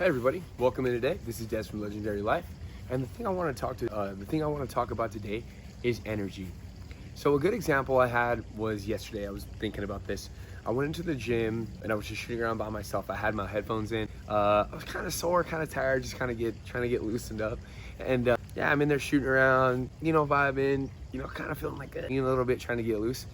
everybody, welcome in today. This is Des from Legendary Life, and the thing I want to talk about today is energy. So a good example I had was yesterday. I was thinking about this. I went into the gym and I was just shooting around by myself. I had my headphones in. I was kind of sore, kind of tired, just trying to get loosened up. And yeah, I'm in there shooting around, vibing, kind of feeling like a little bit, trying to get loose.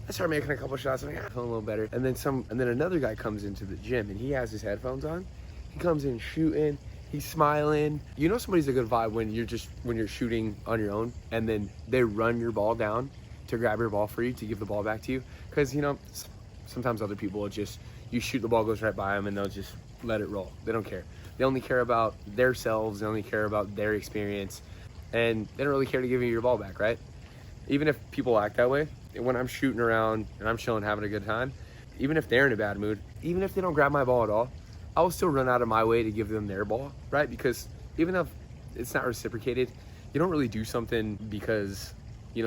I started making a couple shots and I got feeling a little better. And then another guy comes into the gym and he has his headphones on. He comes in shooting, he's smiling. You know somebody's a good vibe when you're shooting on your own and then they run your ball down to grab your ball for you, to give the ball back to you. Because sometimes other people will you shoot, the ball goes right by them and they'll just let it roll. They don't care. They only care about themselves, they only care about their experience, and they don't really care to give you your ball back, right? Even if people act that way, when I'm shooting around and I'm chilling, having a good time, even if they're in a bad mood, even if they don't grab my ball at all, I will still run out of my way to give them their ball, right? Because even if it's not reciprocated, you don't really do something because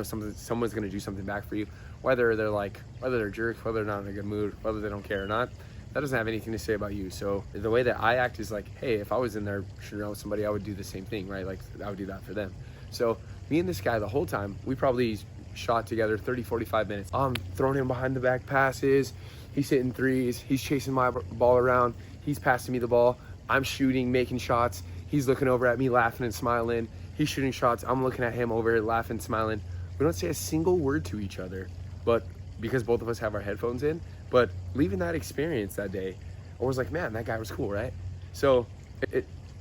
someone's gonna do something back for you, whether they're jerks, whether they're not in a good mood, whether they don't care or not. That doesn't have anything to say about you. So the way that I act is like, hey, if I was in there shooting around with somebody, I would do the same thing, right? Like I would do that for them. So me and this guy, the whole time, we probably shot together 30, 45 minutes. I'm throwing him behind the back passes. He's hitting threes. He's chasing my ball around. He's passing me the ball. I'm shooting, making shots. He's looking over at me, laughing and smiling. He's shooting shots. I'm looking at him over, laughing, smiling. We don't say a single word to each other, but because both of us have our headphones in. But leaving that experience that day, I was like, man, that guy was cool, right? So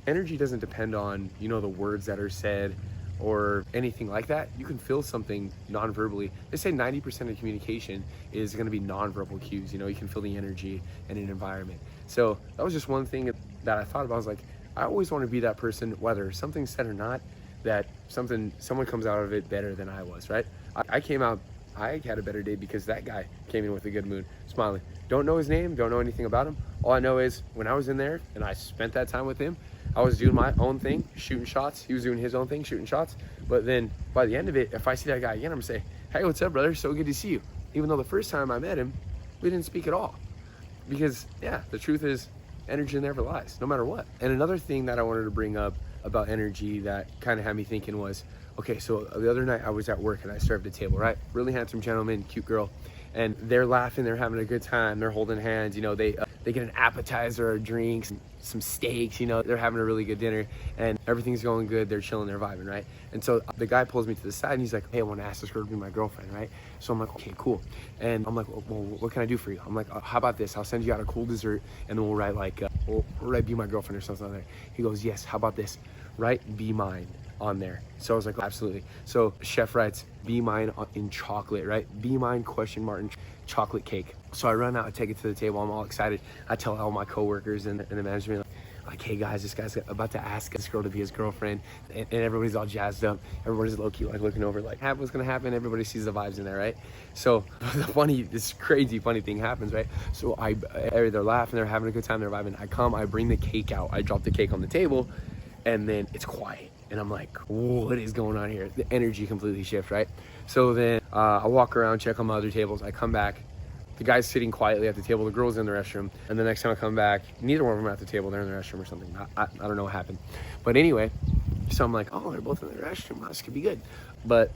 energy doesn't depend on, the words that are said or anything like that. You can feel something non-verbally. They say 90% of communication is going to be non-verbal cues. You can feel the energy in an environment. So that was just one thing that I thought about. I was like, I always want to be that person, whether something's said or not, that someone comes out of it better than I was, right? I had a better day because that guy came in with a good mood, smiling. Don't know his name, don't know anything about him. All I know is when I was in there and I spent that time with him, I was doing my own thing, shooting shots. He was doing his own thing, shooting shots. But then by the end of it, if I see that guy again, I'm gonna say, hey, what's up, brother? So good to see you. Even though the first time I met him, we didn't speak at all. Because yeah, the truth is energy never lies, no matter what. And another thing that I wanted to bring up about energy that kind of had me thinking was, okay, so the other night I was at work and I served a table, right? Really handsome gentleman, cute girl, and they're laughing, they're having a good time, they're holding hands, they get an appetizer or drinks, some steaks, they're having a really good dinner and everything's going good, they're chilling, they're vibing, right? And so the guy pulls me to the side and he's like, hey, I want to ask this girl to be my girlfriend, right? So I'm like, okay, cool. And I'm like, well, what can I do for you? I'm like, how about this? I'll send you out a cool dessert and then we'll write we'll write be my girlfriend or something like that. He goes, yes, how about this? Write be mine on there. So I was like, absolutely. So chef writes be mine in chocolate, right? Be mine ? Chocolate cake. So I run out, I take it to the table, I'm all excited. I tell all my coworkers and the management, like, hey guys, this guy's about to ask this girl to be his girlfriend, and everybody's all jazzed up. Everybody's low-key looking over like, what's gonna happen? Everybody sees the vibes in there, right? So this crazy funny thing happens, right? So they're laughing, they're having a good time, they're vibing. I bring the cake out, I drop the cake on the table, and then it's quiet. And I'm like, what is going on here? The energy completely shifts, right? So then I walk around, check on my other tables. I come back. The guy's sitting quietly at the table. The girl's in the restroom. And the next time I come back, neither one of them are at the table. They're in the restroom or something. I don't know what happened. But anyway, so I'm like, oh, they're both in the restroom. This could be good. But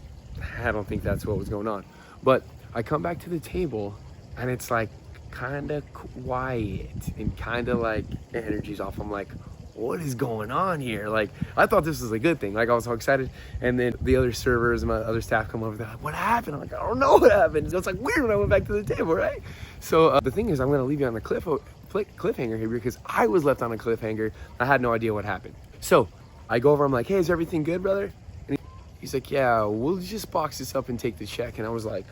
I don't think that's what was going on. But I come back to the table, and it's like kind of quiet and kind of like the energy's off. I'm like, what is going on here? Like, I thought this was a good thing. Like, I was so excited. And then the other servers and my other staff come over. They're like, what happened? I'm like, I don't know what happened. So it's like weird when I went back to the table, right? So the thing is, I'm going to leave you on the cliffhanger here because I was left on a cliffhanger. I had no idea what happened. So I go over. I'm like, hey, is everything good, brother? And he's like, yeah, we'll just box this up and take the check. And I was like,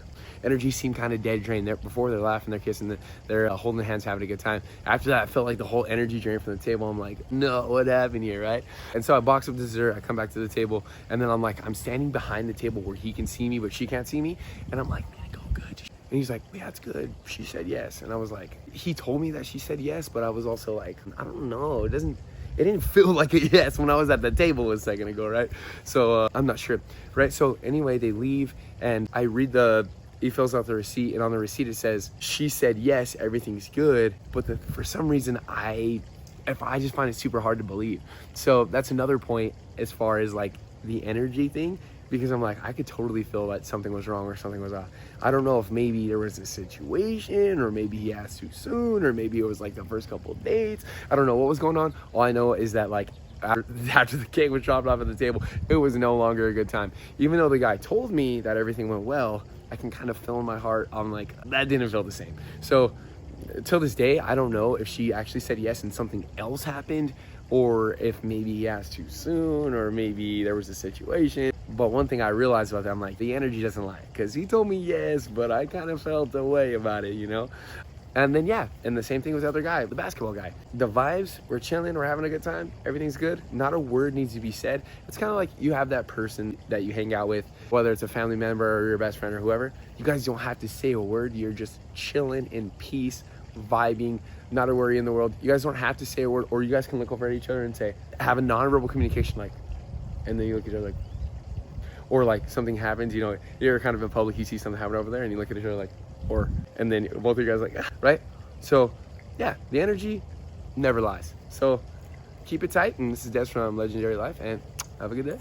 energy seemed kind of dead drained. Before they're laughing, they're kissing, they're holding hands, having a good time. After that, I felt like the whole energy drained from the table. I'm like, no, what happened here, right? And so I box up the dessert, I come back to the table, and then I'm standing behind the table where he can see me, but she can't see me. And I'm like, man, go good. And he's like, yeah, it's good. She said yes. And I was like, he told me that she said yes, but I was also like, I don't know. It didn't feel like a yes when I was at the table a second ago, right? So I'm not sure, right? So anyway, they leave, and I read he fills out the receipt, and on the receipt it says she said yes, everything's good, but for some reason I if I just find it super hard to believe. So that's another point as far as like the energy thing, because I'm like, I could totally feel that something was wrong or something was off. I don't know if maybe there was a situation, or maybe he asked too soon, or maybe it was like the first couple of dates. I don't know what was going on. All I know is that like after the cake was dropped off at the table, it was no longer a good time. Even though the guy told me that everything went well, I can kind of feel in my heart, I'm like, that didn't feel the same. So till this day, I don't know if she actually said yes and something else happened, or if maybe he asked too soon, or maybe there was a situation. But one thing I realized about that, I'm like, the energy doesn't lie, because he told me yes, but I kind of felt a way about it, you know? And then, yeah, and the same thing with the other guy, the basketball guy. The vibes, we're chilling, we're having a good time, everything's good. Not a word needs to be said. It's kind of like you have that person that you hang out with, whether it's a family member or your best friend or whoever. You guys don't have to say a word. You're just chilling in peace, vibing, not a worry in the world. You guys don't have to say a word, or you guys can look over at each other and say, have a nonverbal communication, like, and then you look at each other like, or like something happens, you know, you're kind of in public, you see something happen over there and you look at each other like, or, and then both of you guys like, right? So yeah, the energy never lies. So keep it tight. And this is Des from Legendary Life, and have a good day.